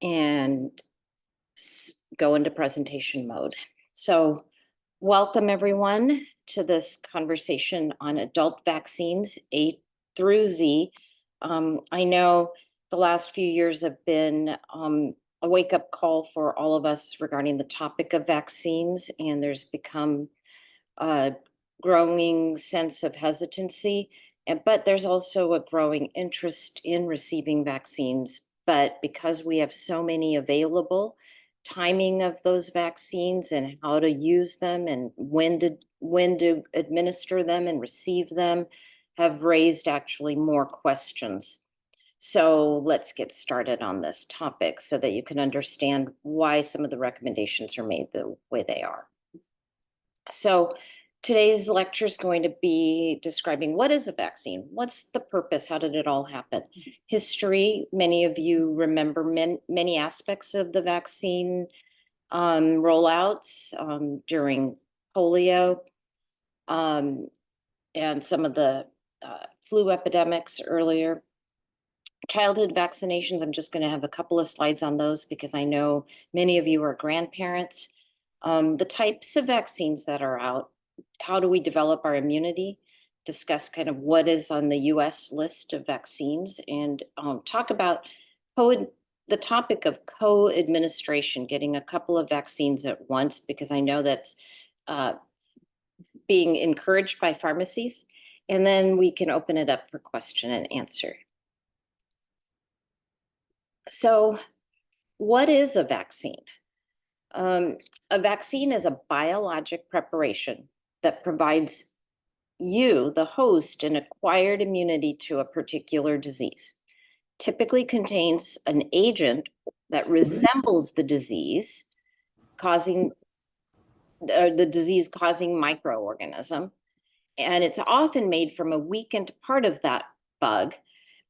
and go into presentation mode. So welcome everyone to this conversation on adult vaccines, A through Z. I know the last few years have been a wake-up call for all of us regarding the topic of vaccines, and there's become a growing sense of hesitancy, but there's also a growing interest in receiving vaccines. But because we have so many available, timing of those vaccines and how to use them and when to administer them and receive them have raised actually more questions. So let's get started on this topic so that you can understand why some of the recommendations are made the way they are. So today's lecture is going to be describing what is a vaccine, what's the purpose, how did it all happen? History, many of you remember many aspects of the vaccine rollouts during polio and some of the flu epidemics earlier. Childhood vaccinations, I'm just going to have a couple of slides on those because I know many of you are grandparents. The types of vaccines that are out, how do we develop our immunity, discuss kind of what is on the US list of vaccines, and talk about the topic of co-administration, getting a couple of vaccines at once, because I know that's being encouraged by pharmacies. And then we can open it up for question and answer. So what is a vaccine? A vaccine is a biologic preparation that provides you, the host, an acquired immunity to a particular disease. Typically contains an agent that resembles the disease causing microorganism, and it's often made from a weakened part of that bug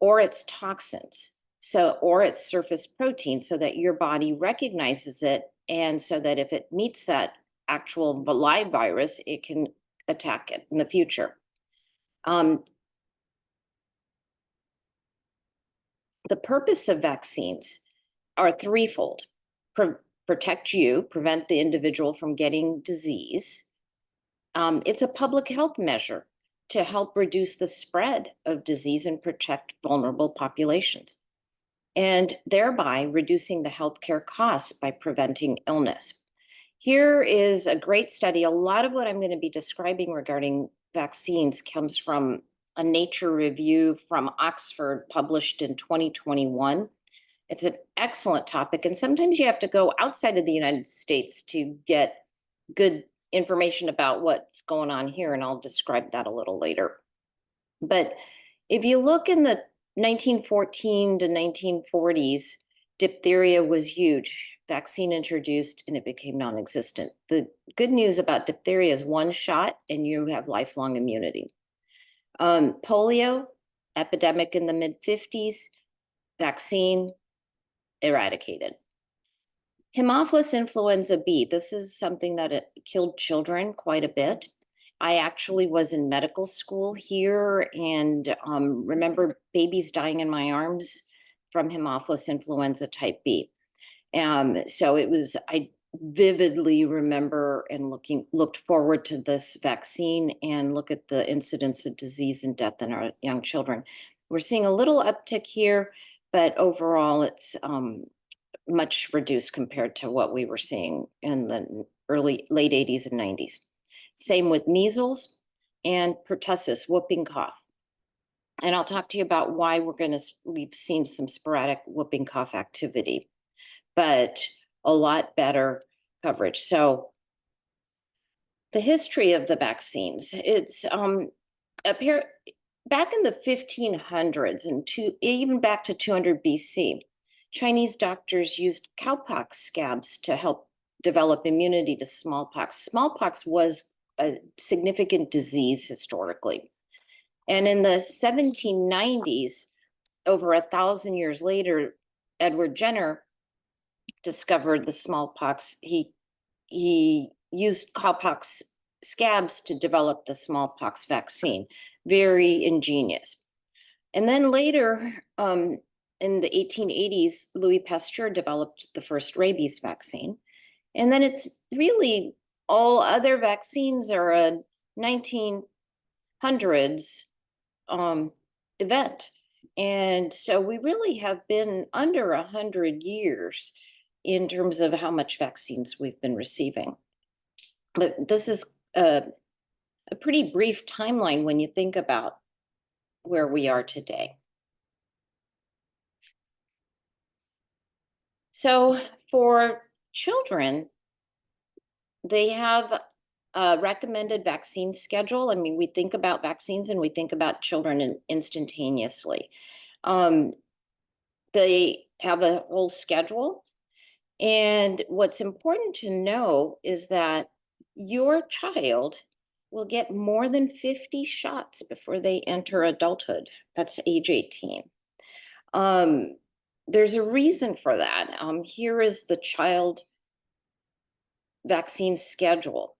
or its toxins, or its surface protein, so that your body recognizes it, and so that if it meets that actual live virus, it can attack it in the future. The purpose of vaccines are threefold: protect you, prevent the individual from getting disease. It's a public health measure to help reduce the spread of disease and protect vulnerable populations, and thereby reducing the healthcare costs by preventing illness. Here is a great study. A lot of what I'm going to be describing regarding vaccines comes from a Nature review from Oxford published in 2021. It's an excellent topic, and sometimes you have to go outside of the United States to get good information about what's going on here, and I'll describe that a little later. But if you look in the 1914 to 1940s, diphtheria was huge. Vaccine introduced and it became non-existent. The good news about diphtheria is one shot and you have lifelong immunity. Polio, epidemic in the mid-50s, vaccine eradicated. Haemophilus influenza B, this is something that killed children quite a bit. I actually was in medical school here and remember babies dying in my arms from Haemophilus influenza type B. So it was, I vividly remember and looked forward to this vaccine and look at the incidence of disease and death in our young children. We're seeing a little uptick here, but overall it's much reduced compared to what we were seeing in the late 80s and 90s. Same with measles and pertussis, whooping cough. And I'll talk to you about why we've seen some sporadic whooping cough activity, but a lot better coverage. So the history of the vaccines, it's back in the 1500s and even back to 200 BC, Chinese doctors used cowpox scabs to help develop immunity to smallpox. Smallpox was a significant disease historically. And in the 1790s, over 1,000 years later, Edward Jenner discovered the smallpox. He used cowpox scabs to develop the smallpox vaccine. Very ingenious. And then later, in the 1880s, Louis Pasteur developed the first rabies vaccine. And then it's really all other vaccines are a 1900s event. And so we really have been under 100 years in terms of how much vaccines we've been receiving. But this is a pretty brief timeline when you think about where we are today. So for children, they have a recommended vaccine schedule. I mean, we think about vaccines and we think about children instantaneously. They have a whole schedule. And what's important to know is that your child will get more than 50 shots before they enter adulthood. That's age 18. There's a reason for that. Here is the child vaccine schedule.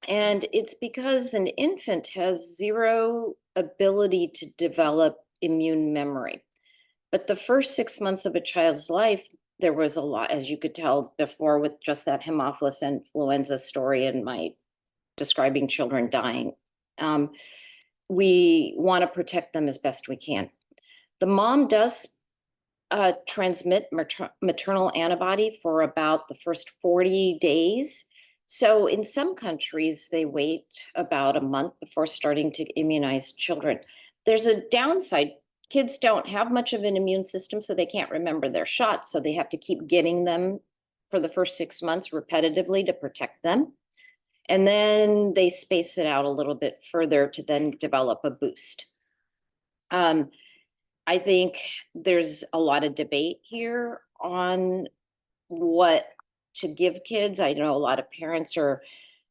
And it's because an infant has zero ability to develop immune memory. But the first 6 months of a child's life, there was a lot, as you could tell before with just that Haemophilus influenza story and my describing children dying. We want to protect them as best we can. The mom does transmit maternal antibody for about the first 40 days. So in some countries, they wait about a month before starting to immunize children. There's a downside. Kids don't have much of an immune system, so they can't remember their shots. So they have to keep getting them for the first 6 months repetitively to protect them. And then they space it out a little bit further to then develop a boost. I think there's a lot of debate here on what to give kids. I know a lot of parents are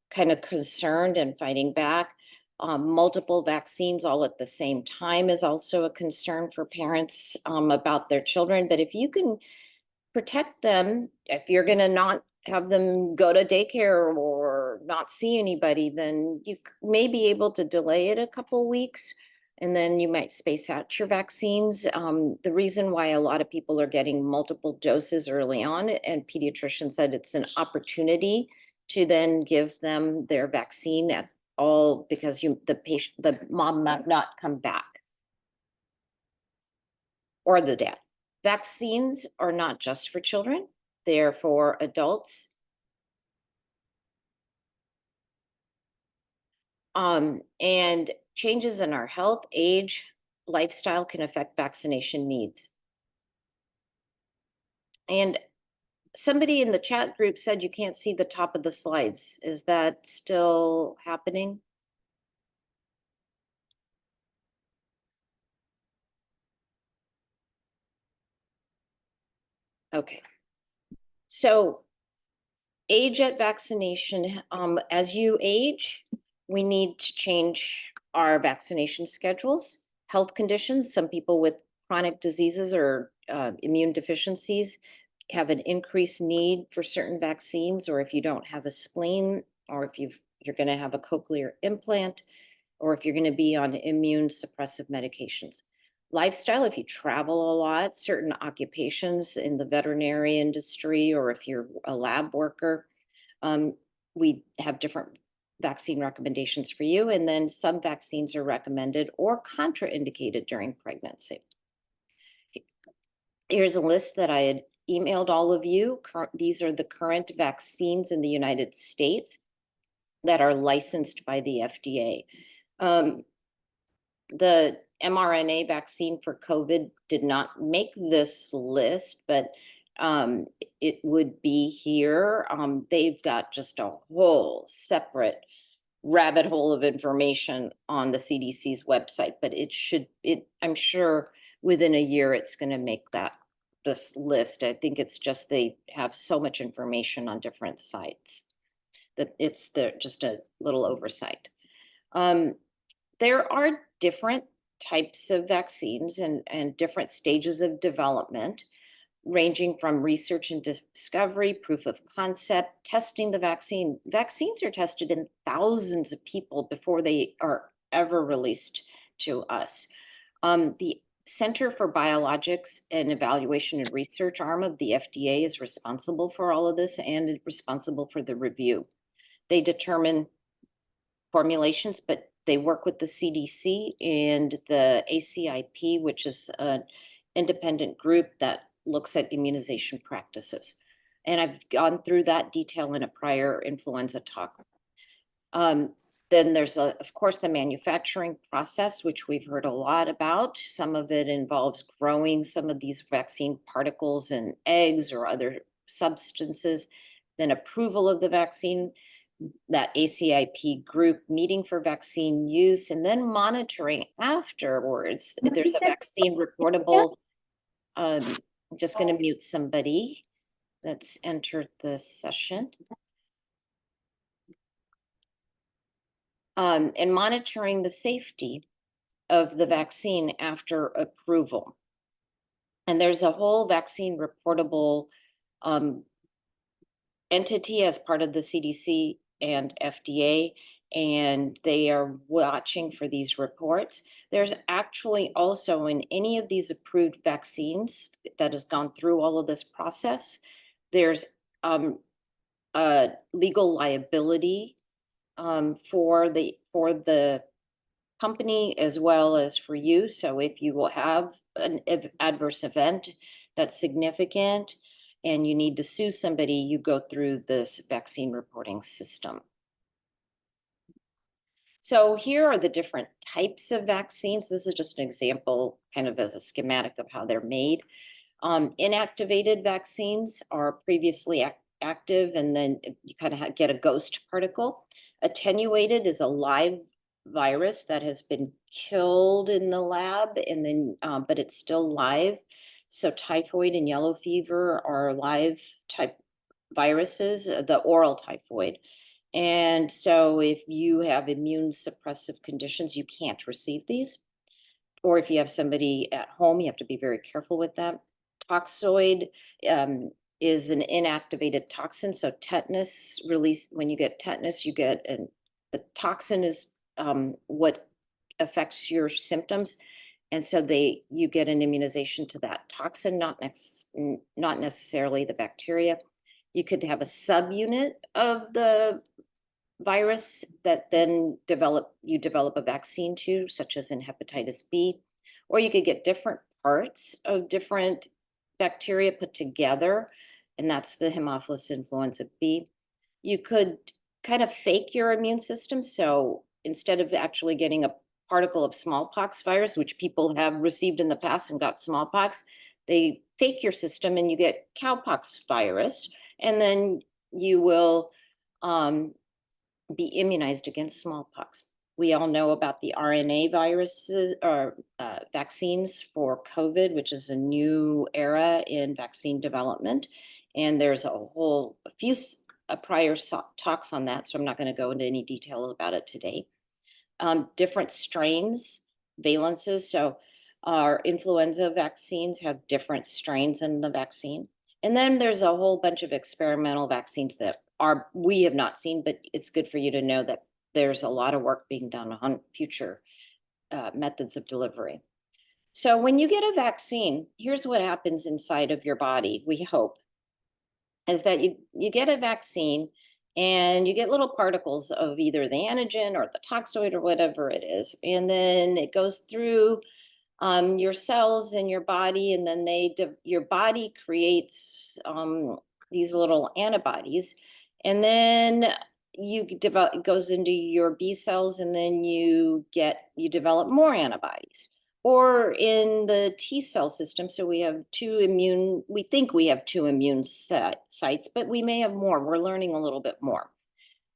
kind of concerned and fighting back. Multiple vaccines all at the same time is also a concern for parents about their children. But if you can protect them, if you're going to not have them go to daycare or not see anybody, then you may be able to delay it a couple weeks. And then you might space out your vaccines. The reason why a lot of people are getting multiple doses early on, and pediatricians said it's an opportunity to then give them their vaccine at all, because the mom might not come back, or the dad. Vaccines are not just for children, they're for adults. And changes in our health, age, lifestyle can affect vaccination needs. And somebody in the chat group said you can't see the top of the slides. Is that still happening? Okay. So age at vaccination, as you age, we need to change our vaccination schedules. Health conditions, some people with chronic diseases or immune deficiencies have an increased need for certain vaccines, or if you don't have a spleen, or if you're going to have a cochlear implant, or if you're going to be on immune suppressive medications. Lifestyle, if you travel a lot, certain occupations in the veterinary industry, or if you're a lab worker, we have different vaccine recommendations for you. And then some vaccines are recommended or contraindicated during pregnancy. Here's a list that I had emailed all of you. These are the current vaccines in the United States that are licensed by the FDA. The mRNA vaccine for COVID did not make this list, but it would be here. They've got just a whole separate rabbit hole of information on the CDC's website, but I'm sure within a year it's going to make this list. I think it's just they have so much information on different sites that it's just a little oversight. There are different types of vaccines and different stages of development, ranging from research and discovery, proof of concept, testing the vaccine. Vaccines are tested in thousands of people before they are ever released to us. The Center for Biologics and Evaluation and Research arm of the FDA is responsible for all of this and responsible for the review. They determine formulations, but they work with the CDC and the ACIP, which is an independent group that looks at immunization practices. And I've gone through that detail in a prior influenza talk. Then there's, of course, the manufacturing process, which we've heard a lot about. Some of it involves growing some of these vaccine particles in eggs or other substances, then approval of the vaccine, that ACIP group meeting for vaccine use, and then monitoring afterwards. There's a vaccine reportable. I'm just going to mute somebody that's entered the session. And monitoring the safety of the vaccine after approval. And there's a whole vaccine reportable entity as part of the CDC and FDA, and they are watching for these reports. There's actually also in any of these approved vaccines that has gone through all of this process, there's legal liability for the company as well as for you. So if you will have an adverse event that's significant and you need to sue somebody, you go through this vaccine reporting system. So here are the different types of vaccines. This is just an example, kind of as a schematic of how they're made. Inactivated vaccines are previously active, and then you kind of get a ghost particle. Attenuated is a live virus that has been killed in the lab, and then but it's still live. So typhoid and yellow fever are live type viruses, the oral typhoid. And so if you have immune suppressive conditions, you can't receive these. Or if you have somebody at home, you have to be very careful with that. Toxoid is an inactivated toxin. So tetanus release, when you get tetanus, you get, and the toxin is what affects your symptoms. And so you get an immunization to that toxin, not necessarily the bacteria. You could have a subunit of the virus that then you develop a vaccine to, such as in hepatitis B, or you could get different parts of different bacteria put together, and that's the Haemophilus influenza B. You could kind of fake your immune system. So instead of actually getting a particle of smallpox virus, which people have received in the past and got smallpox, they fake your system and you get cowpox virus, and then you will be immunized against smallpox. We all know about the RNA viruses or vaccines for COVID, which is a new era in vaccine development. And there's a few prior talks on that, so I'm not going to go into any detail about it today. Different strains, valences. So our influenza vaccines have different strains in the vaccine. And then there's a whole bunch of experimental vaccines that we have not seen, but it's good for you to know that there's a lot of work being done on future methods of delivery. So when you get a vaccine, here's what happens inside of your body, we hope, is that you get a vaccine and you get little particles of either the antigen or the toxoid or whatever it is. And then it goes through your cells in your body, and then your body creates these little antibodies, and then it goes into your B cells, and then you develop more antibodies. Or in the T cell system, so we think we have two immune sites, but we may have more. We're learning a little bit more.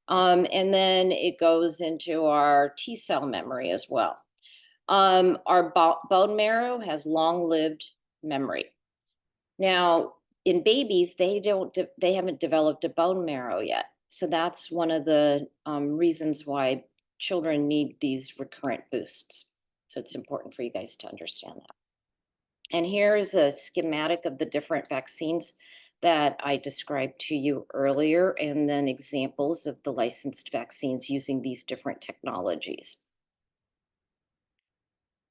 And then it goes into our T cell memory as well. Our bone marrow has long-lived memory. Now, in babies, they haven't developed a bone marrow yet. So that's one of the reasons why children need these recurrent boosts. So it's important for you guys to understand that. And here is a schematic of the different vaccines that I described to you earlier, and then examples of the licensed vaccines using these different technologies.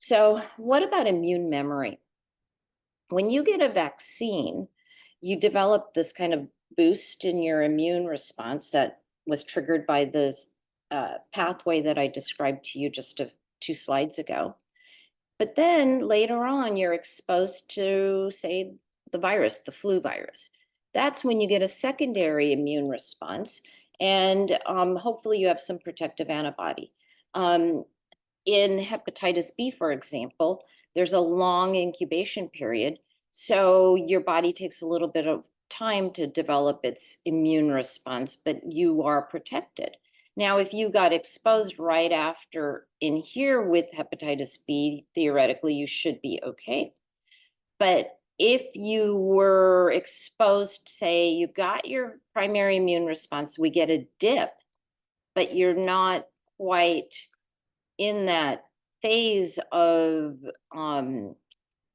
So what about immune memory? When you get a vaccine, you develop this kind of boost in your immune response that was triggered by the pathway that I described to you just 2 slides ago. But then later on, you're exposed to, say, the virus, the flu virus. That's when you get a secondary immune response, and hopefully you have some protective antibody. Um, in hepatitis B, for example, there's a long incubation period. So your body takes a little bit of time to develop its immune response, but you are protected. Now, if you got exposed right after in here with hepatitis B, theoretically, you should be okay. But if you were exposed, say you got your primary immune response, we get a dip, but you're not quite in that phase of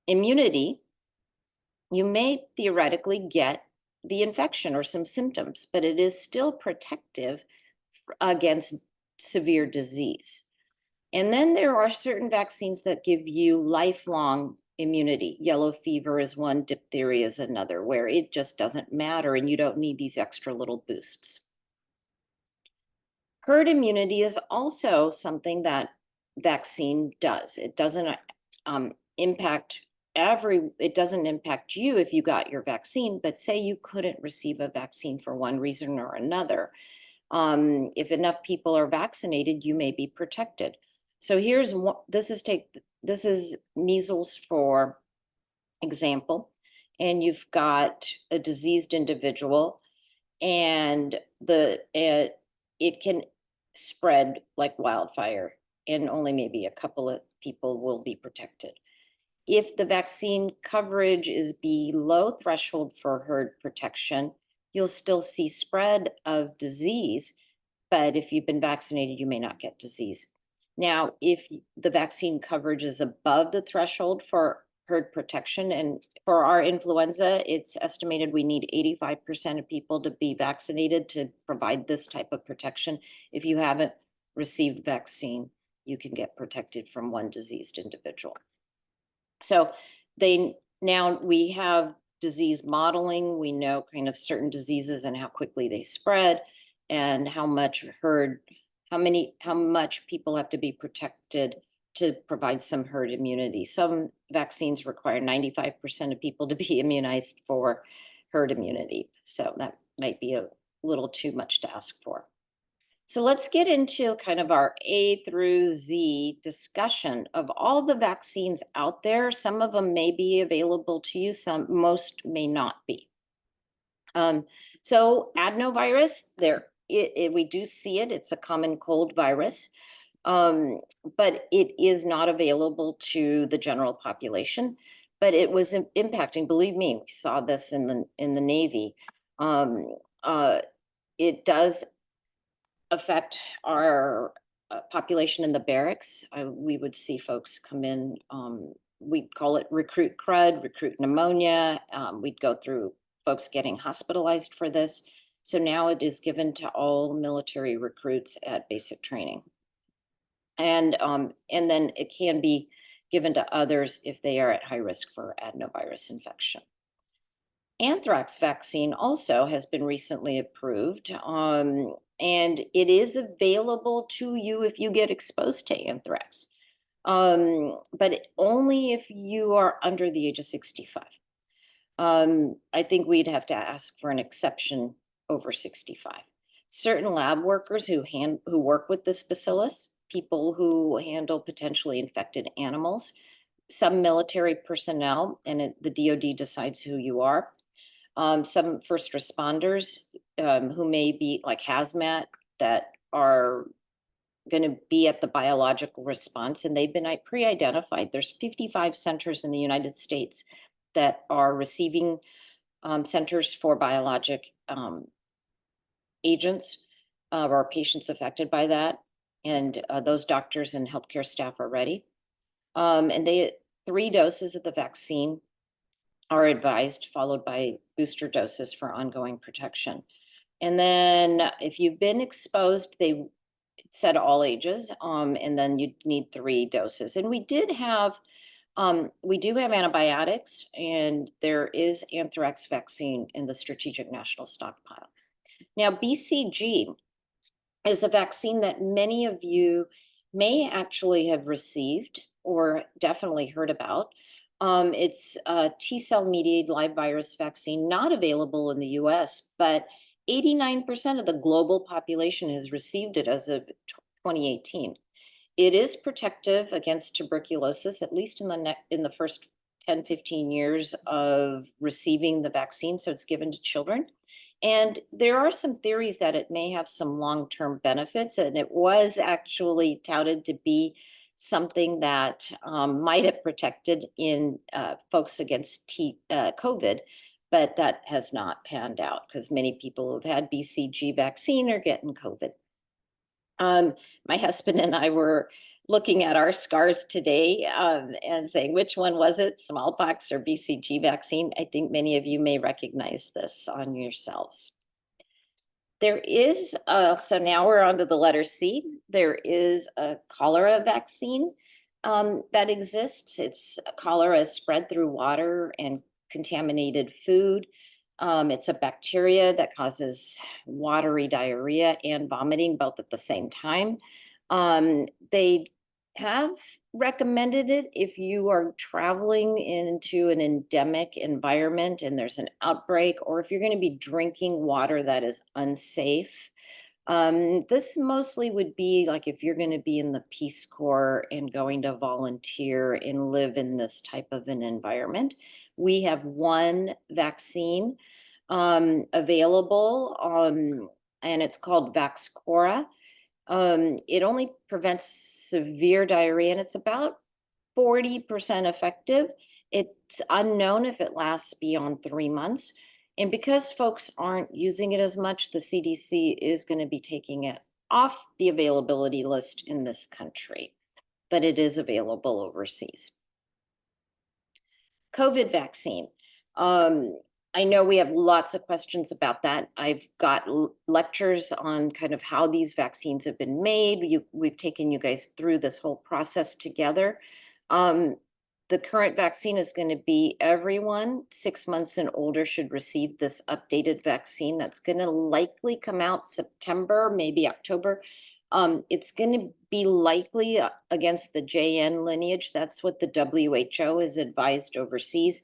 immunity, you may theoretically get the infection or some symptoms, but it is still protective against severe disease. And then there are certain vaccines that give you lifelong immunity. Yellow fever is one, diphtheria is another, where it just doesn't matter and you don't need these extra little boosts. Herd immunity is also something that vaccine does. It doesn't impact it doesn't impact you if you got your vaccine, but say you couldn't receive a vaccine for one reason or another. If enough people are vaccinated, you may be protected. So here's what this is measles, for example, and you've got a diseased individual, and it can spread like wildfire, and only maybe a couple of people will be protected. If the vaccine coverage is below threshold for herd protection, you'll still see spread of disease, but if you've been vaccinated, you may not get disease. Now, if the vaccine coverage is above the threshold for herd protection, and for our influenza, it's estimated we need 85% of people to be vaccinated to provide this type of protection. If you haven't received vaccine, you can get protected from one diseased individual. So now we have disease modeling. We know kind of certain diseases and how quickly they spread, and how much people have to be protected to provide some herd immunity. Some vaccines require 95% of people to be immunized for herd immunity. So that might be a little too much to ask for. So let's get into kind of our A through Z discussion of all the vaccines out there. Some of them may be available to you, most may not be. So adenovirus, we do see it. It's a common cold virus, but it is not available to the general population. But it was impacting. Believe me, we saw this in the Navy. It does affect our population in the barracks. We would see folks come in. We'd call it recruit crud, recruit pneumonia. We'd go through folks getting hospitalized for this. So now it is given to all military recruits at basic training. And then it can be given to others if they are at high risk for adenovirus infection. Anthrax vaccine also has been recently approved, and it is available to you if you get exposed to anthrax, but only if you are under the age of 65. I think we'd have to ask for an exception over 65. Certain lab workers who work with this bacillus, people who handle potentially infected animals, some military personnel, and the DoD decides who you are. Some first responders who may be like hazmat, that are going to be at the biological response, and they've been pre-identified. There's 55 centers in the United States that are receiving centers for biologic agents or patients affected by that. And those doctors and healthcare staff are ready. And 3 doses of the vaccine are advised, followed by booster doses for ongoing protection. And then if you've been exposed, said all ages, and then you'd need 3 doses. And we do have antibiotics, and there is anthrax vaccine in the Strategic National Stockpile. Now, BCG is a vaccine that many of you may actually have received or definitely heard about. It's a T-cell mediated live virus vaccine, not available in the US, but 89% of the global population has received it as of 2018. It is protective against tuberculosis, at least in the first 10, 15 years of receiving the vaccine. So it's given to children. And there are some theories that it may have some long-term benefits, and it was actually touted to be something that might have protected in folks against COVID, but that has not panned out because many people who've had BCG vaccine are getting COVID. My husband and I were looking at our scars today and saying, which one was it, smallpox or BCG vaccine? I think many of you may recognize this on yourselves. There is, so now we're on to the letter C. There is a cholera vaccine that exists. It's cholera is spread through water and contaminated food. It's a bacteria that causes watery diarrhea and vomiting both at the same time. They have recommended it if you are traveling into an endemic environment and there's an outbreak, or if you're going to be drinking water that is unsafe. This mostly would be like if you're going to be in the Peace Corps and going to volunteer and live in this type of an environment. We have one vaccine available, and it's called Vaxchora. It only prevents severe diarrhea, and it's about 40% effective. It's unknown if it lasts beyond 3 months. And because folks aren't using it as much, the CDC is going to be taking it off the availability list in this country, but it is available overseas. COVID vaccine. I know we have lots of questions about that. I've got lectures on kind of how these vaccines have been made. We've taken you guys through this whole process together. The current vaccine is going to be everyone 6 months and older should receive this updated vaccine. That's going to likely come out September, maybe October. It's going to be likely against the JN lineage. That's what the WHO has advised overseas.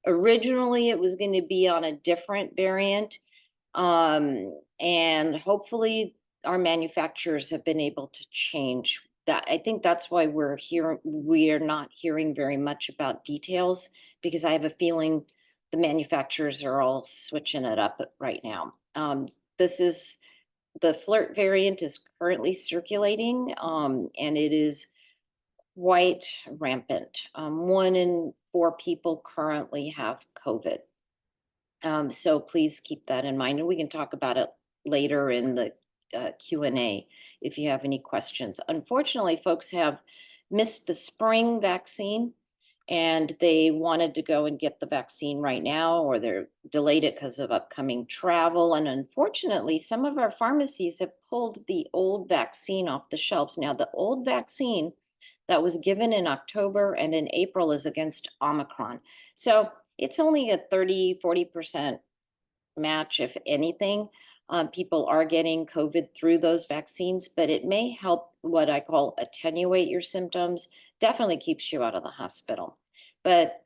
Originally, it was going to be on a different variant, and hopefully our manufacturers have been able to change that. I think that's why we are not hearing very much about details, because I have a feeling the manufacturers are all switching it up right now. This is the Flirt variant is currently circulating, and it is quite rampant. 1 in 4 people currently have COVID. So please keep that in mind, and we can talk about it later in the Q&A if you have any questions. Unfortunately, folks have missed the spring vaccine, and they wanted to go and get the vaccine right now, or they're delayed it because of upcoming travel. And unfortunately, some of our pharmacies have pulled the old vaccine off the shelves. Now, the old vaccine that was given in October and in April is against Omicron. So it's only a 30–40% match, if anything. People are getting COVID through those vaccines, but it may help what I call attenuate your symptoms. Definitely keeps you out of the hospital. But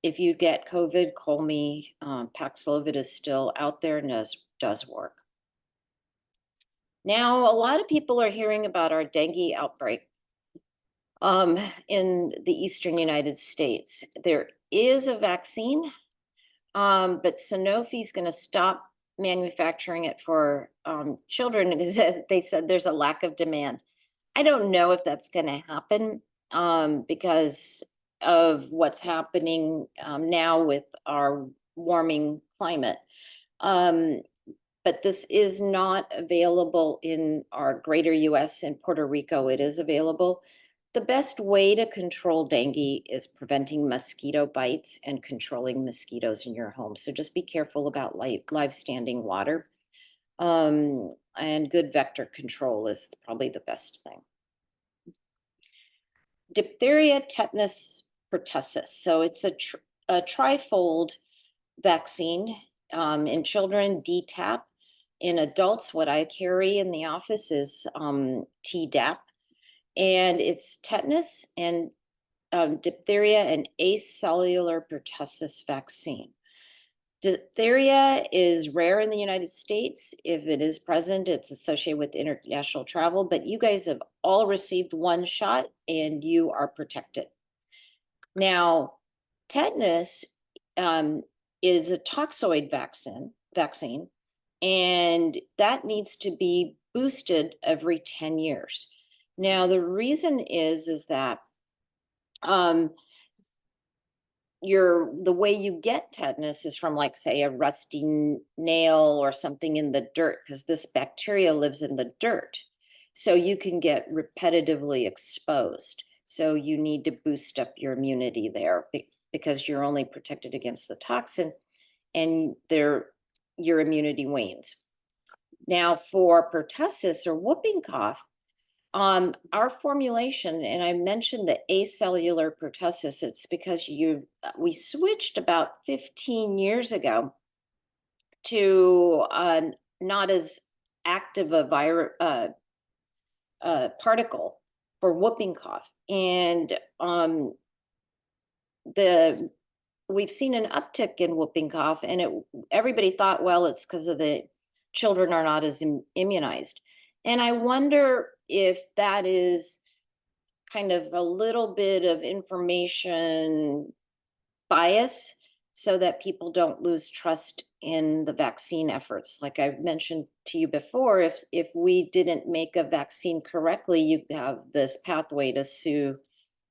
if you get COVID, call me. Paxlovid is still out there and does work. Now, a lot of people are hearing about our dengue outbreak in the eastern United States. There is a vaccine, but Sanofi is going to stop manufacturing it for children because they said there's a lack of demand. I don't know if that's going to happen because of what's happening now with our warming climate. But this is not available in our greater US. In Puerto Rico, it is available. The best way to control dengue is preventing mosquito bites and controlling mosquitoes in your home. So just be careful about live standing water. and good vector control is probably the best thing. Diphtheria, tetanus, pertussis. So it's a trifold vaccine. In children, DTaP. In adults, what I carry in the office is Tdap, and it's tetanus and diphtheria and acellular pertussis vaccine. Diphtheria is rare in the United States. If it is present, it's associated with international travel, but you guys have all received one shot and you are protected. Now, tetanus is a toxoid vaccine, and that needs to be boosted every 10 years. Now, the reason is that the way you get tetanus is from, like, say, a rusty nail or something in the dirt, because this bacteria lives in the dirt. So you can get repetitively exposed. So you need to boost up your immunity there because you're only protected against the toxin, and your immunity wanes. Now, for pertussis or whooping cough, our formulation, and I mentioned the acellular pertussis, it's because we switched about 15 years ago to not as active a particle for whooping cough, and we've seen an uptick in whooping cough, and everybody thought, well, it's because of the children are not as immunized. And I wonder if that is kind of a little bit of information bias so that people don't lose trust in the vaccine efforts. Like I mentioned to you before, if we didn't make a vaccine correctly, you have this pathway to sue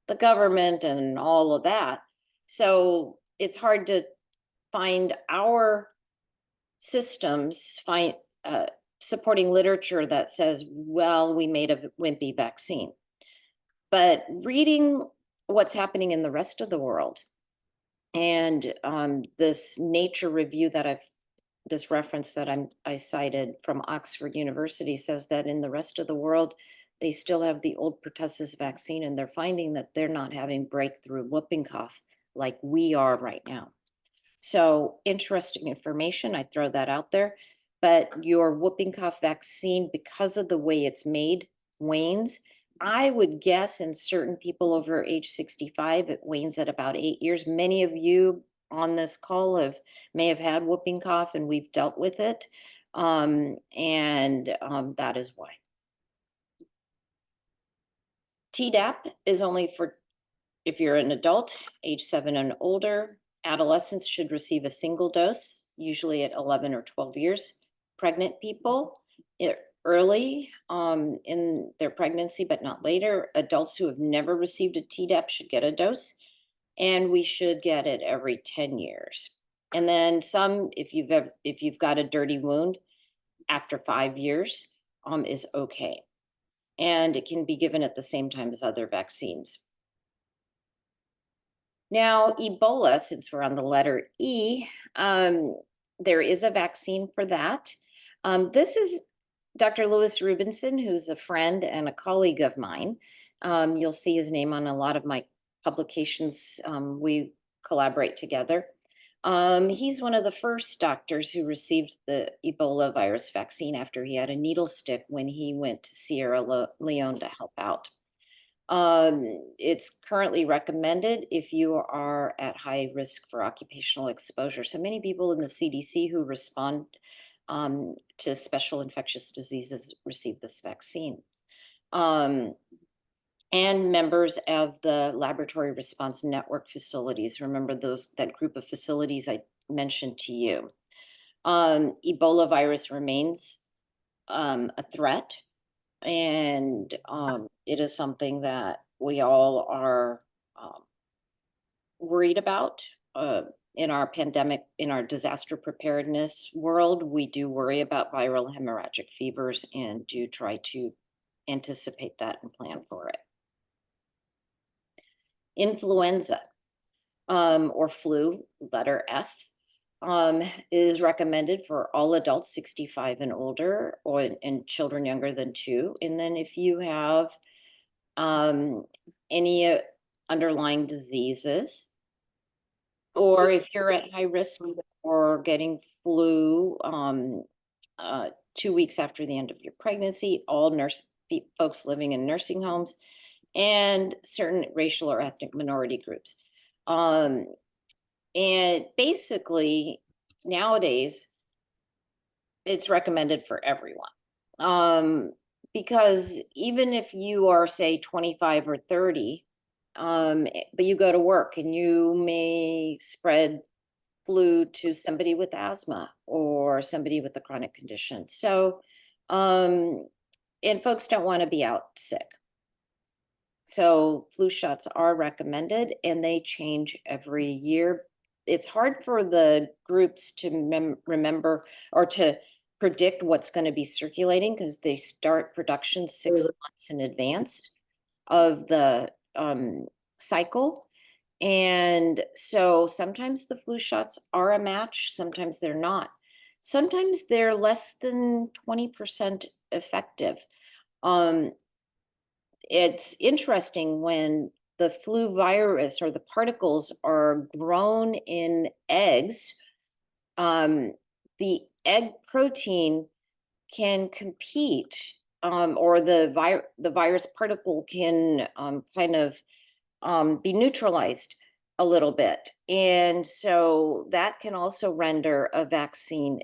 the government and all of that. So it's hard to find our systems, supporting literature that says, well, we made a wimpy vaccine. But reading what's happening in the rest of the world, and this Nature review this reference that I cited from Oxford University says that in the rest of the world, they still have the old pertussis vaccine, and they're finding that they're not having breakthrough whooping cough like we are right now. So interesting information, I throw that out there. But your whooping cough vaccine, because of the way it's made, wanes. I would guess in certain people over age 65, it wanes at about 8 years. Many of you on this call may have had whooping cough, and we've dealt with it. That is why. Tdap is only for if you're an adult, age 7 and older. Adolescents should receive a single dose, usually at 11 or 12 years. Pregnant people, early in their pregnancy, but not later. Adults who have never received a Tdap should get a dose, and we should get it every 10 years. And then some, if you've got a dirty wound, after 5 years is okay. And it can be given at the same time as other vaccines. Now, Ebola, since we're on the letter E, there is a vaccine for that. This is Dr. Louis Rubinson, who's a friend and a colleague of mine. You'll see his name on a lot of my publications. We collaborate together. He's one of the first doctors who received the Ebola virus vaccine after he had a needle stick when he went to Sierra Leone to help out. It's currently recommended if you are at high risk for occupational exposure. So many people in the CDC who respond to special infectious diseases receive this vaccine. And members of the Laboratory Response Network facilities. Remember that group of facilities I mentioned to you. Ebola virus remains a threat, and it is something that we all are worried about. In our pandemic, in our disaster preparedness world, we do worry about viral hemorrhagic fevers and do try to anticipate that and plan for it. Influenza or flu, letter F. is recommended for all adults 65 and older, or and children younger than 2. And then if you have any underlying diseases, or if you're at high risk for getting flu 2 weeks after the end of your pregnancy, all folks living in nursing homes, and certain racial or ethnic minority groups. And basically, nowadays, it's recommended for everyone. Because even if you are, say, 25 or 30, but you go to work and you may spread flu to somebody with asthma or somebody with a chronic condition. So, and folks don't want to be out sick. So flu shots are recommended, and they change every year. It's hard for the groups to remember or to predict what's going to be circulating, because they start production 6 months in advance of the cycle. And so sometimes the flu shots are a match, sometimes they're not. Sometimes they're less than 20% effective. It's interesting when the flu virus or the particles are grown in eggs, the egg protein can compete, or the virus particle can kind of be neutralized a little bit. And so that can also render a vaccine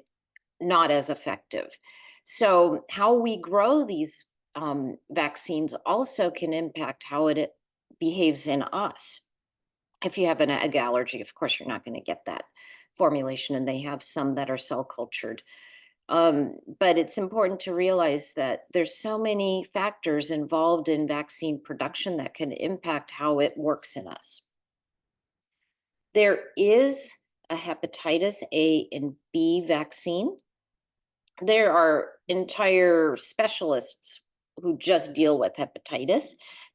not as effective. So how we grow these vaccines also can impact how it behaves in us. If you have an egg allergy, of course, you're not going to get that formulation, and they have some that are cell cultured. But it's important to realize that there's so many factors involved in vaccine production that can impact how it works in us. There is a hepatitis A and B vaccine. There are entire specialists who just deal with hepatitis.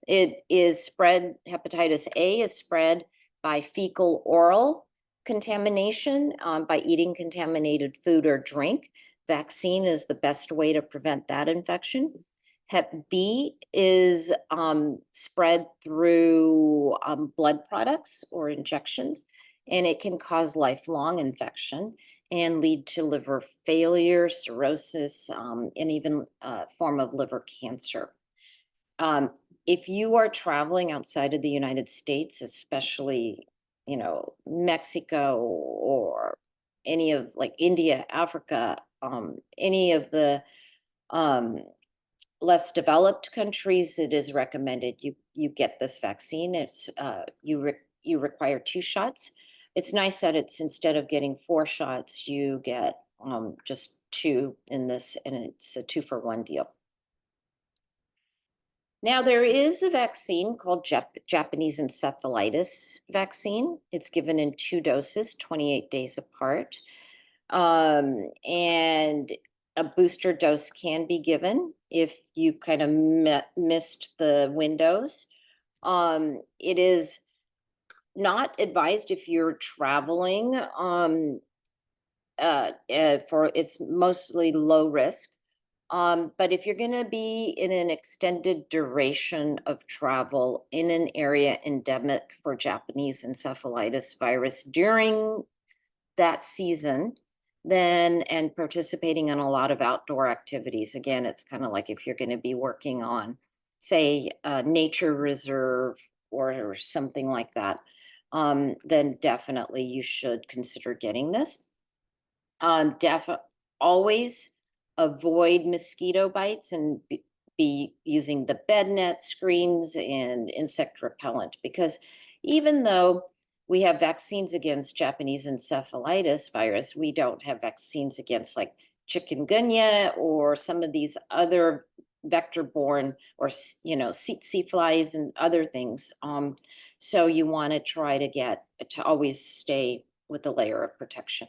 Hepatitis A is spread by fecal oral contamination, by eating contaminated food or drink. Vaccine is the best way to prevent that infection. Hep B is spread through blood products or injections, and it can cause lifelong infection and lead to liver failure, cirrhosis, and even a form of liver cancer. If you are traveling outside of the United States, especially, Mexico or any of like India, Africa, any of the less developed countries, it is recommended you get this vaccine. It's you require 2 shots. It's nice that it's, instead of getting 4 shots, you get just 2 in this, and it's a 2-for-1 deal. Now, there is a vaccine called Japanese encephalitis vaccine. It's given in 2 doses, 28 days apart. And a booster dose can be given if you kind of missed the windows. It is not advised if you're traveling, for it's mostly low risk. But if you're going to be in an extended duration of travel in an area endemic for Japanese encephalitis virus during that season, then, and participating in a lot of outdoor activities, again, it's kind of like if you're going to be working on, say, a nature reserve or something like that, then definitely you should consider getting this. Always avoid mosquito bites and be using the bed net, screens, and insect repellent, because even though we have vaccines against Japanese encephalitis virus, we don't have vaccines against like chikungunya or some of these other vector-borne, or tsetse flies and other things. So you want to try to always stay with a layer of protection.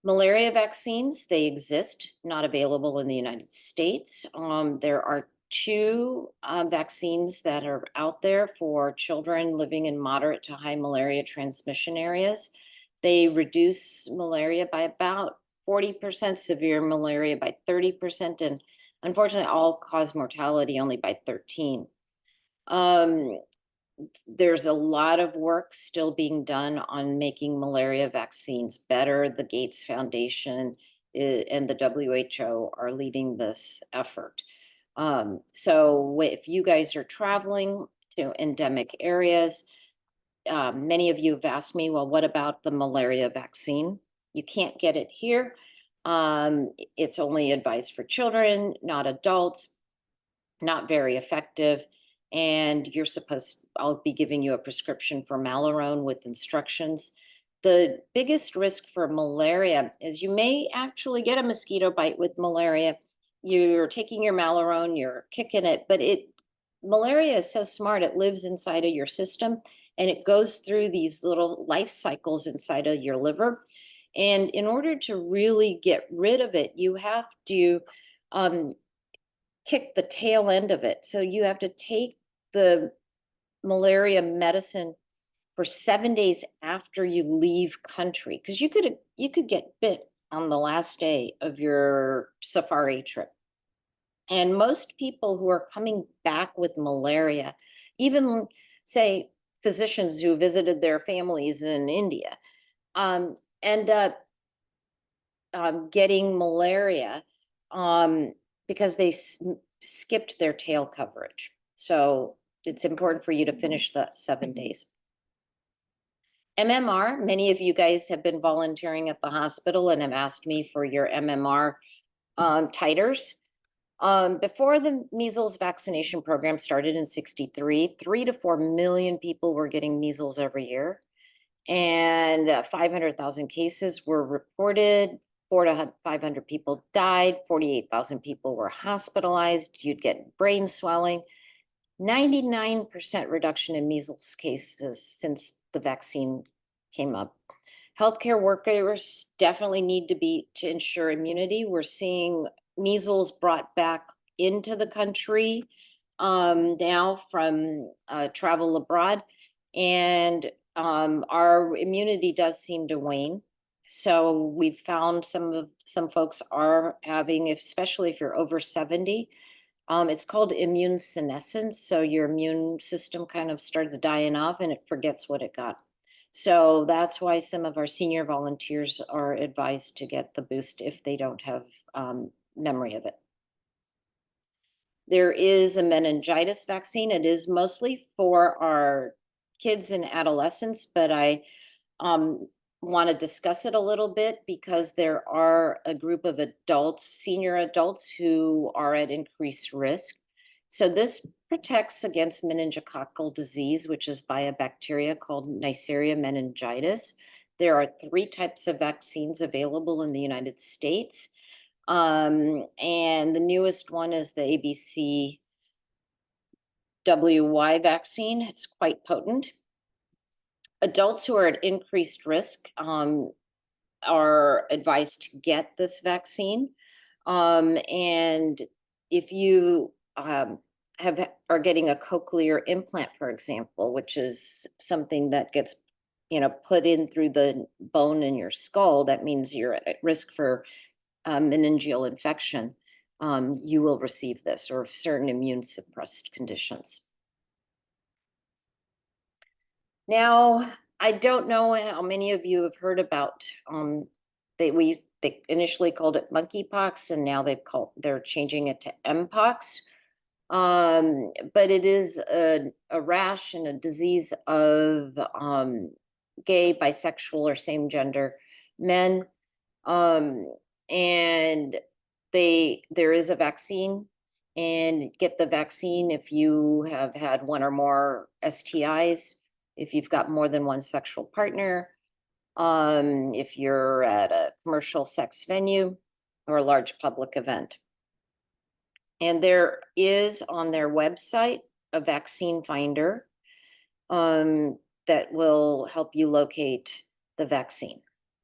Malaria vaccines, they exist, not available in the United States. There are 2 vaccines that are out there for children living in moderate to high malaria transmission areas. They reduce malaria by about 40%, severe malaria by 30%, and unfortunately, all-cause mortality only by 13. There's a lot of work still being done on making malaria vaccines better. The Gates Foundation and the WHO are leading this effort. So if you guys are traveling to endemic areas, many of you have asked me, well, what about the malaria vaccine? You can't get it here. It's only advised for children, not adults, not very effective. And I'll be giving you a prescription for Malarone with instructions. The biggest risk for malaria is you may actually get a mosquito bite with malaria. You're taking your Malarone, you're kicking it, but malaria is so smart, it lives inside of your system and it goes through these little life cycles inside of your liver. And in order to really get rid of it, you have to kick the tail end of it. So you have to take the malaria medicine for 7 days after you leave country, because you could get bit on the last day of your safari trip. And most people who are coming back with malaria, even say physicians who visited their families in India, end up getting malaria because they skipped their tail coverage. So it's important for you to finish the 7 days. MMR, many of you guys have been volunteering at the hospital and have asked me for your MMR titers. Before the measles vaccination program started in 63, 3 to 4 million people were getting measles every year. And 500,000 cases were reported. 400 to 500 people died. 48,000 people were hospitalized. You'd get brain swelling. 99% reduction in measles cases since the vaccine came up. Healthcare workers definitely need to ensure immunity. We're seeing measles brought back into the country now from travel abroad, and our immunity does seem to wane. So we've found some folks are having, especially if you're over 70, it's called immune senescence. So your immune system kind of starts dying off and it forgets what it got. So that's why some of our senior volunteers are advised to get the boost if they don't have memory of it. There is a meningitis vaccine. It is mostly for our kids and adolescents, but I want to discuss it a little bit because there are a group of adults, senior adults, who are at increased risk. So this protects against meningococcal disease, which is by a bacteria called Neisseria meningitis. There are 3 types of vaccines available in the United States. And the newest one is the ABCWY vaccine. It's quite potent. Adults who are at increased risk are advised to get this vaccine. And if you are getting a cochlear implant, for example, which is something that gets put in through the bone in your skull, that means you're at risk for meningeal infection. You will receive this, or certain immune suppressed conditions. Now, I don't know how many of you have heard about they initially called it monkeypox, and now they're changing it to mpox. But it is a rash and a disease of gay, bisexual, or same gender men. And there is a vaccine, and get the vaccine if you have had 1 or more STIs, if you've got more than 1 sexual partner, if you're at a commercial sex venue or a large public event. And there is on their website a vaccine finder that will help you locate the vaccine,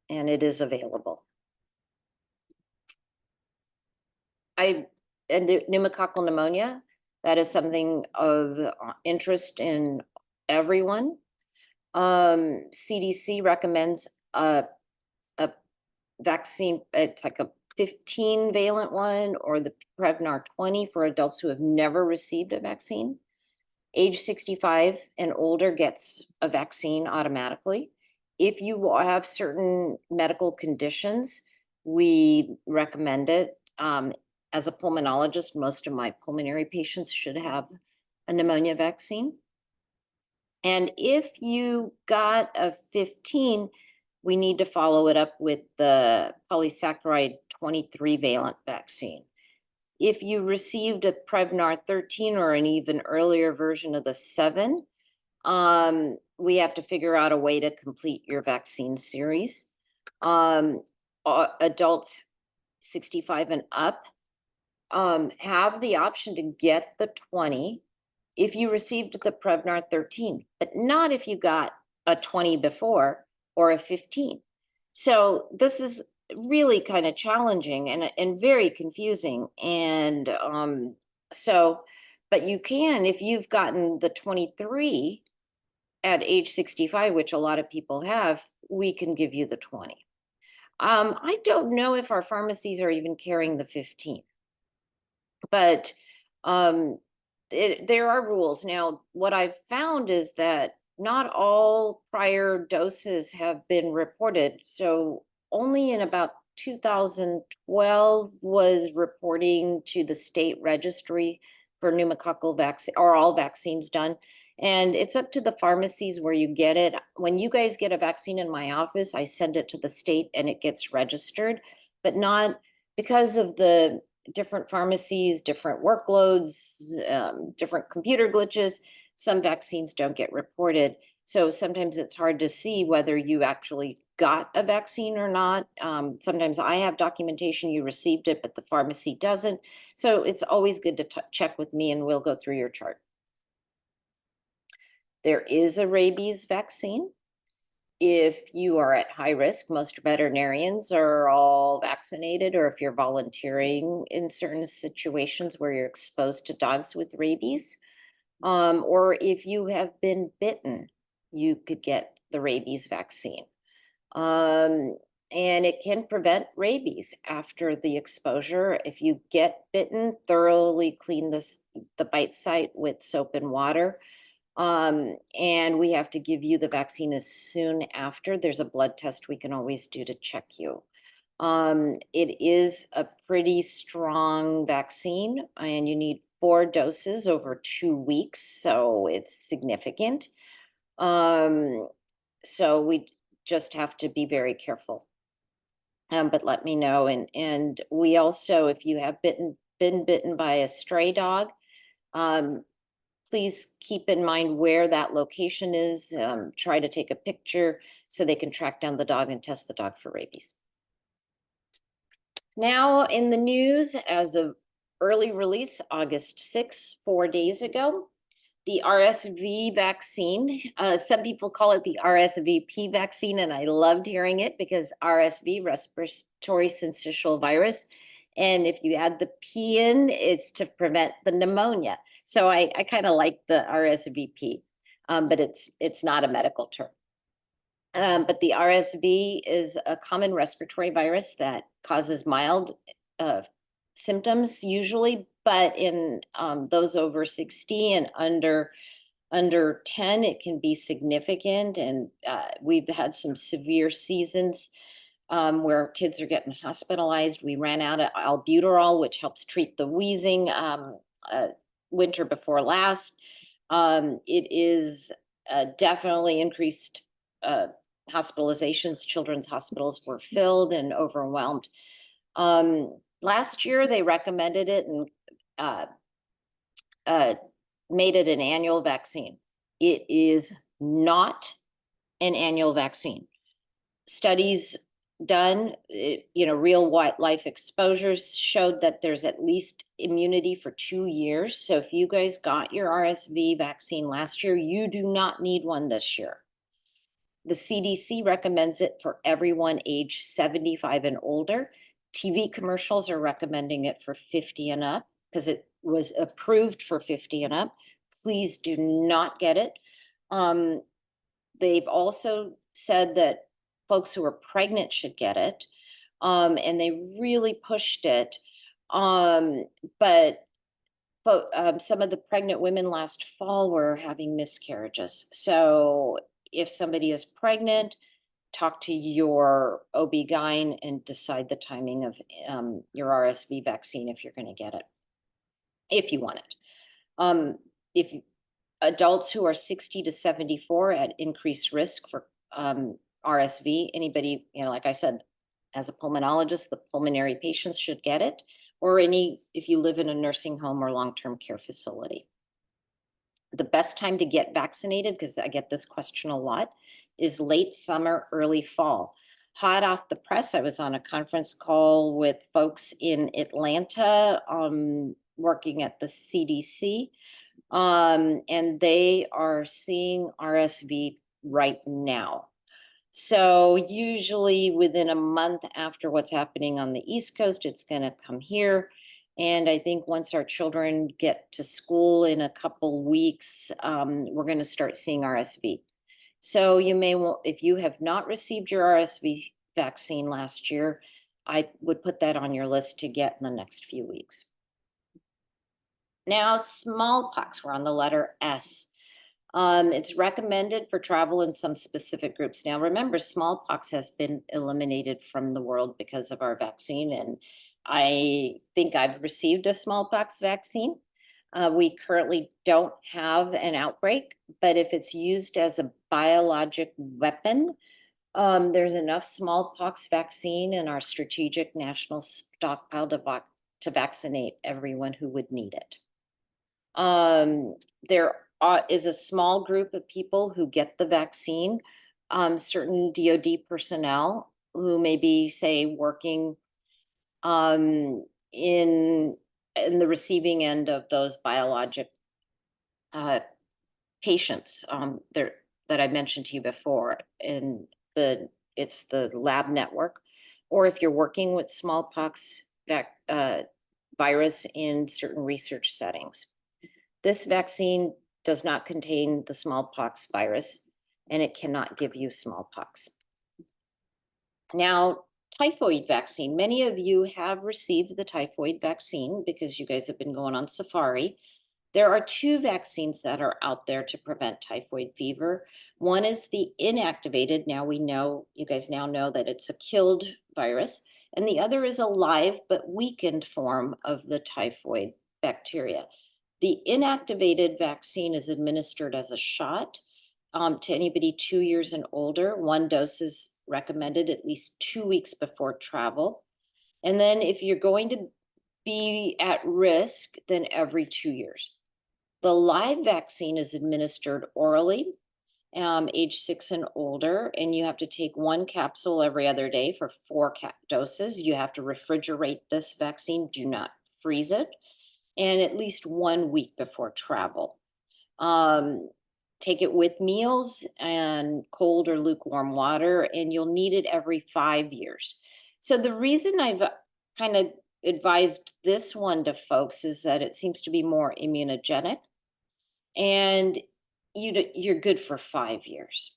and it is available. And pneumococcal pneumonia, that is something of interest in everyone. CDC recommends a vaccine, it's like a 15 valent one, or the Prevnar 20 for adults who have never received a vaccine. Age 65 and older gets a vaccine automatically. If you have certain medical conditions, we recommend it. As a pulmonologist, most of my pulmonary patients should have a pneumonia vaccine. And if you got a 15, we need to follow it up with the polysaccharide 23 valent vaccine. If you received a Prevnar 13 or an even earlier version of the 7, we have to figure out a way to complete your vaccine series. Adults 65 and up have the option to get the 20 if you received the Prevnar 13, but not if you got a 20 before or a 15. So this is really kind of challenging and very confusing. And but you can, if you've gotten the 23 at age 65, which a lot of people have, we can give you the 20. I don't know if our pharmacies are even carrying the 15, but there are rules. Now, what I've found is that not all prior doses have been reported. So only in about 2012 was reporting to the state registry for pneumococcal vaccine, or all vaccines done. And it's up to the pharmacies where you get it. When you guys get a vaccine in my office, I send it to the state and it gets registered, but not because of the different pharmacies, different workloads, different computer glitches. Some vaccines don't get reported. So sometimes it's hard to see whether you actually got a vaccine or not. Sometimes I have documentation you received it, but the pharmacy doesn't. So it's always good to check with me and we'll go through your chart. There is a rabies vaccine. If you are at high risk, most veterinarians are all vaccinated, or if you're volunteering in certain situations where you're exposed to dogs with rabies, or if you have been bitten, you could get the rabies vaccine. And it can prevent rabies after the exposure. If you get bitten, thoroughly clean the bite site with soap and water. And we have to give you the vaccine as soon after. There's a blood test we can always do to check you. It is a pretty strong vaccine, and you need 4 doses over 2 weeks, so it's significant. So we just have to be very careful. But let me know. And we also, if you have been bitten by a stray dog, please keep in mind where that location is. Try to take a picture so they can track down the dog and test the dog for rabies. Now in the news, as of early release, August 6th, 4 days ago, the RSV vaccine. Some people call it the RSVP vaccine, and I loved hearing it because RSV, respiratory syncytial virus. And if you add the P in, it's to prevent the pneumonia. So I kind of like the RSVP, but it's not a medical term. But the RSV is a common respiratory virus that causes mild symptoms usually, but in those over 60 and under 10, it can be significant. And we've had some severe seasons where kids are getting hospitalized. We ran out of albuterol, which helps treat the wheezing, winter before last. It is definitely increased hospitalizations. Children's hospitals were filled and overwhelmed. Last year, they recommended it and made it an annual vaccine. It is not an annual vaccine. Studies done, real life exposures showed that there's at least immunity for 2 years. So if you guys got your RSV vaccine last year, you do not need one this year. The CDC recommends it for everyone age 75 and older. TV commercials are recommending it for 50 and up because it was approved for 50 and up. Please do not get it. They've also said that folks who are pregnant should get it. And they really pushed it. Um, but some of the pregnant women last fall were having miscarriages. So if somebody is pregnant, talk to your OB-GYN and decide the timing of your RSV vaccine if you're going to get it, if you want it. If adults who are 60 to 74 at increased risk for RSV, anybody, like I said, as a pulmonologist, the pulmonary patients should get it, or if you live in a nursing home or long-term care facility. The best time to get vaccinated, because I get this question a lot, is late summer, early fall. Hot off the press, I was on a conference call with folks in Atlanta, working at the CDC, and they are seeing RSV right now. So usually within a month after what's happening on the East Coast, it's going to come here. And I think once our children get to school in a couple weeks, we're going to start seeing RSV. So you may, if you have not received your RSV vaccine last year, I would put that on your list to get in the next few weeks. Now, smallpox, we're on the letter S. It's recommended for travel in some specific groups. Now, remember, smallpox has been eliminated from the world because of our vaccine, and I think I've received a smallpox vaccine. We currently don't have an outbreak, but if it's used as a biologic weapon, there's enough smallpox vaccine in our strategic national stockpile to vaccinate everyone who would need it. There is a small group of people who get the vaccine, certain DoD personnel who may be, say, working in the receiving end of those biologic patients there that I mentioned to you before. And it's the lab network, or if you're working with smallpox virus in certain research settings. This vaccine does not contain the smallpox virus, and it cannot give you smallpox. Now, typhoid vaccine. Many of you have received the typhoid vaccine because you guys have been going on safari. There are two vaccines that are out there to prevent typhoid fever. One is the inactivated. Now we know, you guys now know that it's a killed virus. And the other is a live but weakened form of the typhoid bacteria. The inactivated vaccine is administered as a shot to anybody 2 years and older. One dose is recommended at least 2 weeks before travel. And then if you're going to be at risk, then every 2 years. The live vaccine is administered orally, age 6 and older, and you have to take 1 capsule every other day for 4 doses. You have to refrigerate this vaccine, do not freeze it, and at least 1 week before travel. Take it with meals and cold or lukewarm water, and you'll need it every 5 years. So the reason I've kind of advised this one to folks is that it seems to be more immunogenic, and you're good for 5 years.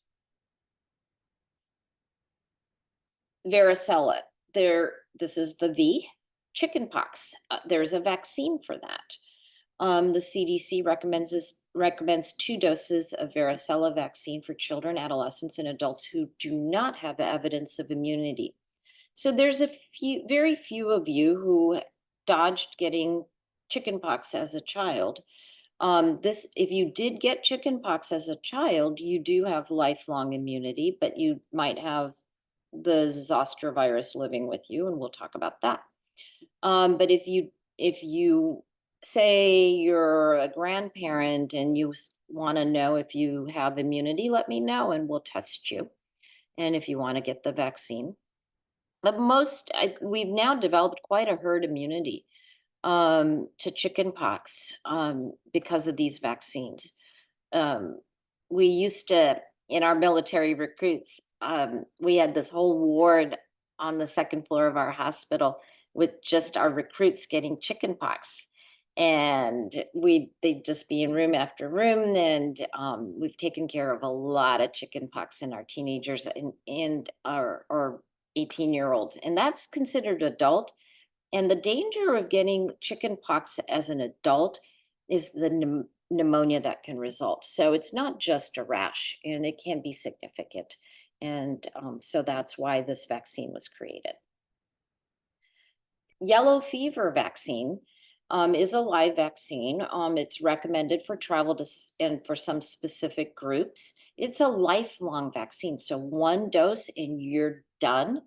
Varicella, this is the V. Chickenpox, there's a vaccine for that. The CDC recommends 2 doses of varicella vaccine for children, adolescents, and adults who do not have evidence of immunity. So there's very few of you who dodged getting chickenpox as a child. If you did get chickenpox as a child, you do have lifelong immunity, but you might have the zoster virus living with you, and we'll talk about that. But if you say you're a grandparent and you want to know if you have immunity, let me know and we'll test you. And if you want to get the vaccine. But we've now developed quite a herd immunity to chickenpox because of these vaccines. We used to, in our military recruits, we had this whole ward on the 2nd floor of our hospital with just our recruits getting chickenpox. and they'd just be in room after room. And we've taken care of a lot of chicken pox in our teenagers and our or 18-year-olds, and that's considered adult. And the danger of getting chicken pox as an adult is the pneumonia that can result. So it's not just a rash, and it can be significant. And so that's why this vaccine was created. Yellow fever vaccine is a live vaccine. It's recommended for travel and for some specific groups. It's a lifelong vaccine. So one dose and you're done.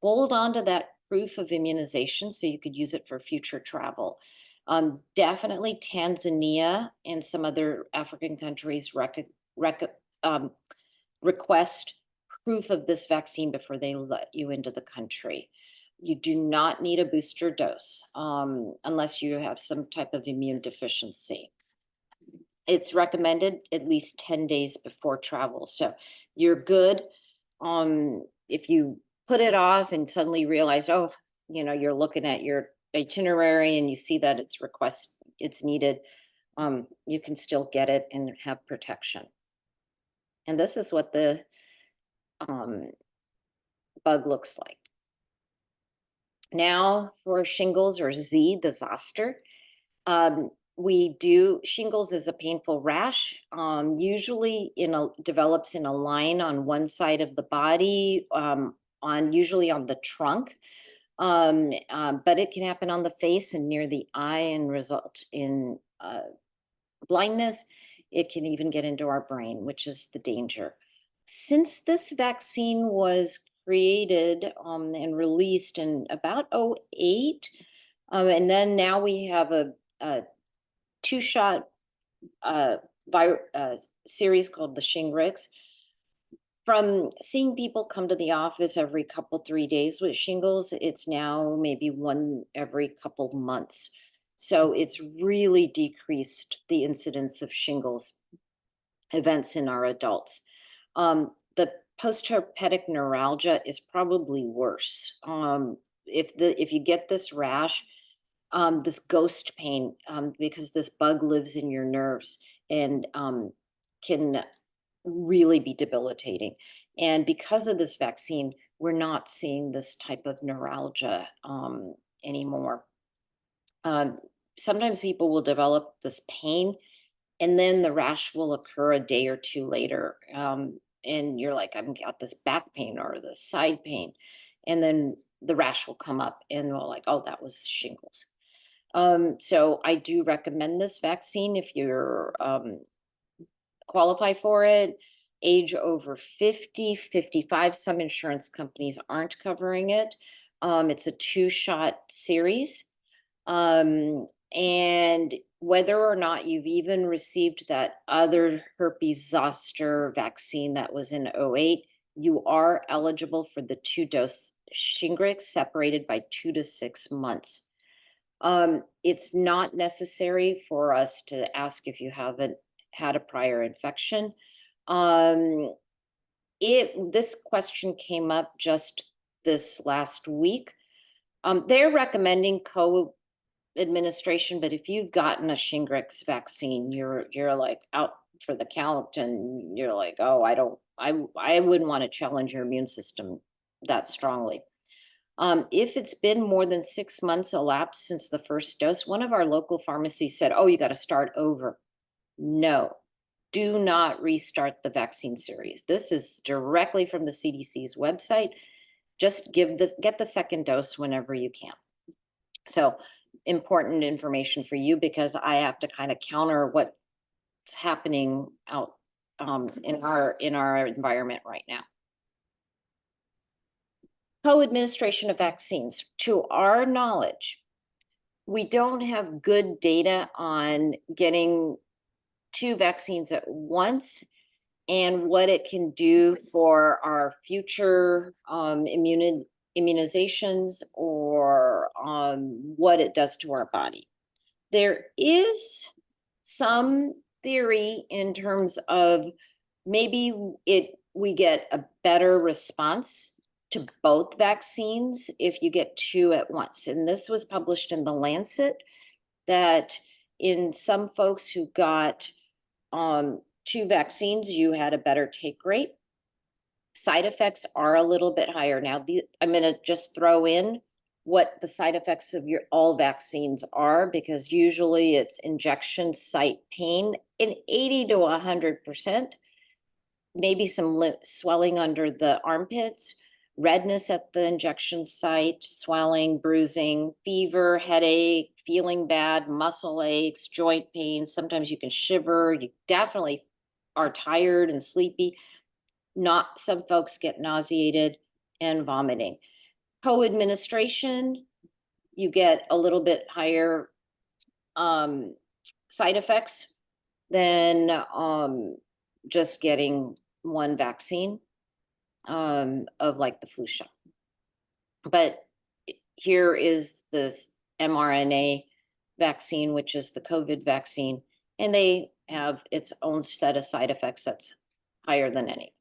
Hold on to that proof of immunization so you could use it for future travel. Definitely Tanzania and some other African countries request proof of this vaccine before they let you into the country. You do not need a booster dose unless you have some type of immune deficiency. It's recommended at least 10 days before travel. So you're good. If you put it off and suddenly realize, oh, you're looking at your itinerary and you see that it's needed, you can still get it and have protection. And this is what the bug looks like. Now for shingles or Z, the zoster. Shingles is a painful rash, usually develops in a line on one side of the body, usually on the trunk. But it can happen on the face and near the eye and result in blindness. It can even get into our brain, which is the danger. Since this vaccine was created and released in about 2008, and then now we have a two-shot series called the Shingrix. From seeing people come to the office every 3 days with shingles, it's now maybe one every couple months. So it's really decreased the incidence of shingles events in our adults. The postherpetic neuralgia is probably worse. If you get this rash, this ghost pain, because this bug lives in your nerves and can really be debilitating. And because of this vaccine, we're not seeing this type of neuralgia anymore. Sometimes people will develop this pain and then the rash will occur a day or two later. And you're like, I've got this back pain or this side pain. And then the rash will come up and we're like, oh, that was shingles. So I do recommend this vaccine if you're qualify for it. Age over 50, 55, some insurance companies aren't covering it. It's a 2-shot series. And whether or not you've even received that other herpes zoster vaccine that was in 2008, you are eligible for the 2-dose Shingrix separated by 2 to 6 months. It's not necessary for us to ask if you haven't had a prior infection. This question came up just this last week. They're recommending co-administration, but if you've gotten a Shingrix vaccine, you're like out for the count, and you're like, oh, I wouldn't want to challenge your immune system that strongly. If it's been more than 6 months elapsed since the first dose, one of our local pharmacies said, oh, you got to start over. No, do not restart the vaccine series. This is directly from the CDC's website. Just get the second dose whenever you can. So important information for you, because I have to kind of counter what's happening out in our environment right now. Co-administration of vaccines. To our knowledge, we don't have good data on getting 2 vaccines at once and what it can do for our future immunizations or what it does to our body. There is some theory in terms of maybe we get a better response to both vaccines if you get 2 at once. And this was published in The Lancet. that in some folks who got 2 vaccines, you had a better take rate. Side effects are a little bit higher. Now, I'm going to just throw in what the side effects of all vaccines are, because usually it's injection site pain in 80 to 100%, maybe some swelling under the armpits, redness at the injection site, swelling, bruising, fever, headache, feeling bad, muscle aches, joint pain. Sometimes you can shiver. You definitely are tired and sleepy. Not some folks get nauseated and vomiting. Co-administration, you get a little bit higher side effects than just getting one vaccine of like the flu shot. But here is this mRNA vaccine, which is the COVID vaccine, and they have its own set of side effects that's higher than any.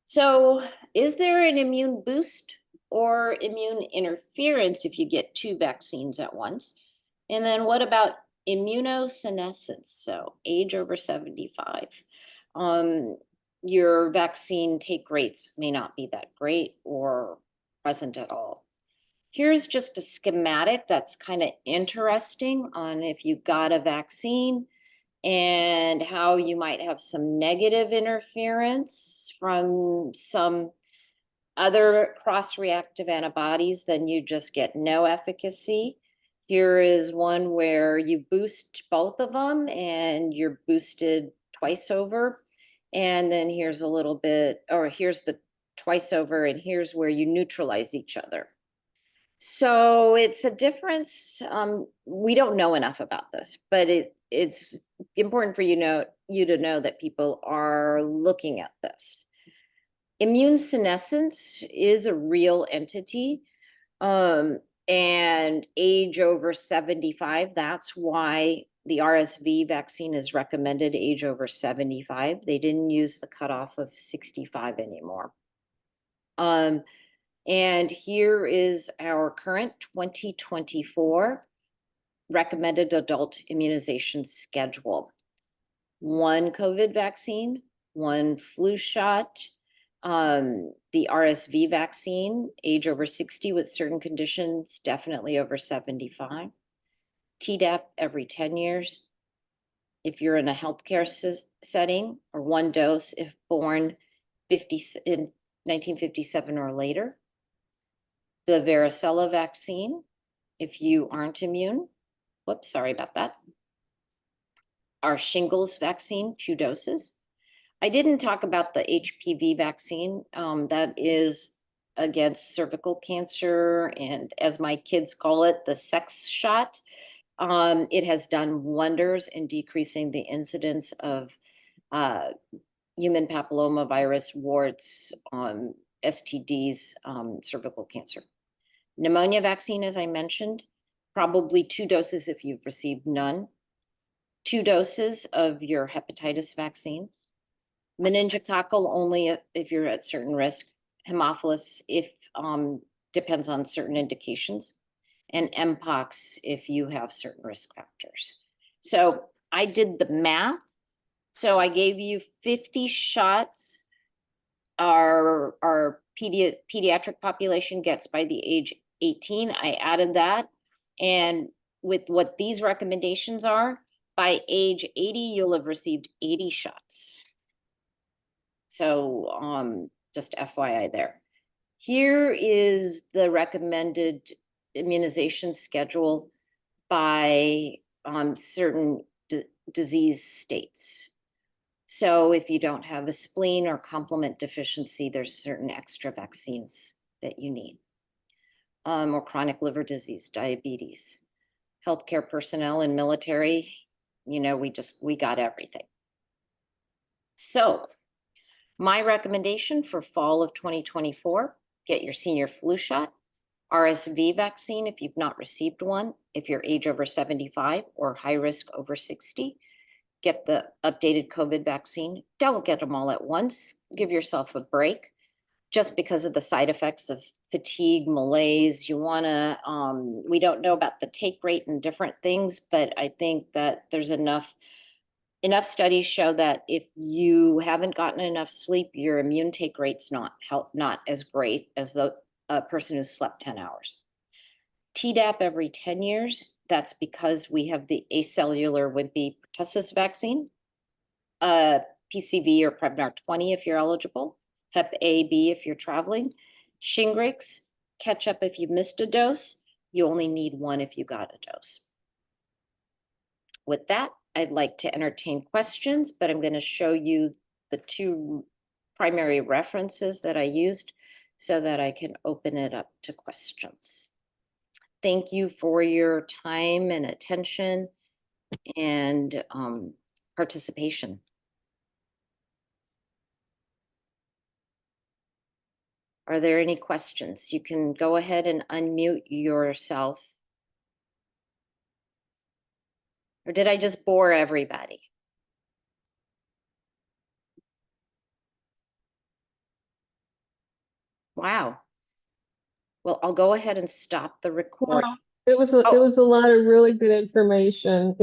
So is there an immune boost or immune interference if you get 2 vaccines at once? And then what about immunosenescence? So age over 75. Your vaccine take rates may not be that great or present at all. Here's just a schematic that's kind of interesting on if you got a vaccine and how you might have some negative interference from some other cross-reactive antibodies, then you just get no efficacy. Here is one where you boost both of them and you're boosted twice over. And then here's a little bit, or here's the twice over, and here's where you neutralize each other. So it's a difference. We don't know enough about this, but it's important for you to know that people are looking at this. Immune senescence is a real entity, and age over 75. That's why the RSV vaccine is recommended age over 75. They didn't use the cutoff of 65 anymore. And here is our current 2024 recommended adult immunization schedule. 1 COVID vaccine, 1 flu shot, the RSV vaccine, age over 60 with certain conditions, definitely over 75. Tdap every 10 years. If you're in a healthcare setting, or 1 dose if born in 1957 or later. The varicella vaccine, if you aren't immune. Whoops, sorry about that. Our shingles vaccine, 2 doses. I didn't talk about the HPV vaccine. That is against cervical cancer, and as my kids call it, the sex shot. It has done wonders in decreasing the incidence of human papillomavirus, warts, STDs, cervical cancer. Pneumonia vaccine, as I mentioned, probably 2 doses if you've received none. 2 doses of your hepatitis vaccine. Meningococcal only if you're at certain risk. Haemophilus if depends on certain indications. And Mpox if you have certain risk factors. So I did the math. So I gave you 50 shots. Our pediatric population gets by the age 18. I added that. And with what these recommendations are, by age 80, you'll have received 80 shots. So just FYI there. Here is the recommended immunization schedule by certain disease states. So if you don't have a spleen or complement deficiency, there's certain extra vaccines that you need. Or chronic liver disease, diabetes, healthcare personnel and military, we got everything. So my recommendation for fall of 2024, get your senior flu shot, RSV vaccine if you've not received one, if you're age over 75 or high risk over 60, get the updated COVID vaccine. Don't get them all at once. Give yourself a break. just because of the side effects of fatigue, malaise. You want to, we don't know about the take rate and different things, but I think that there's enough studies show that if you haven't gotten enough sleep, your immune take rate's not as great as the person who slept 10 hours. Tdap every 10 years. That's because we have the acellular wimpy pertussis vaccine, PCV or Prevnar 20 if you're eligible, Hep A, B if you're traveling, Shingrix, catch up if you missed a dose. You only need one if you got a dose. With that, I'd like to entertain questions, but I'm going to show you the two primary references that I used so that I can open it up to questions. Thank you for your time and attention and participation. Are there any questions? You can go ahead and unmute yourself. Or did I just bore everybody? Wow. Well, I'll go ahead and stop the recording. Well, it was a lot of really good information.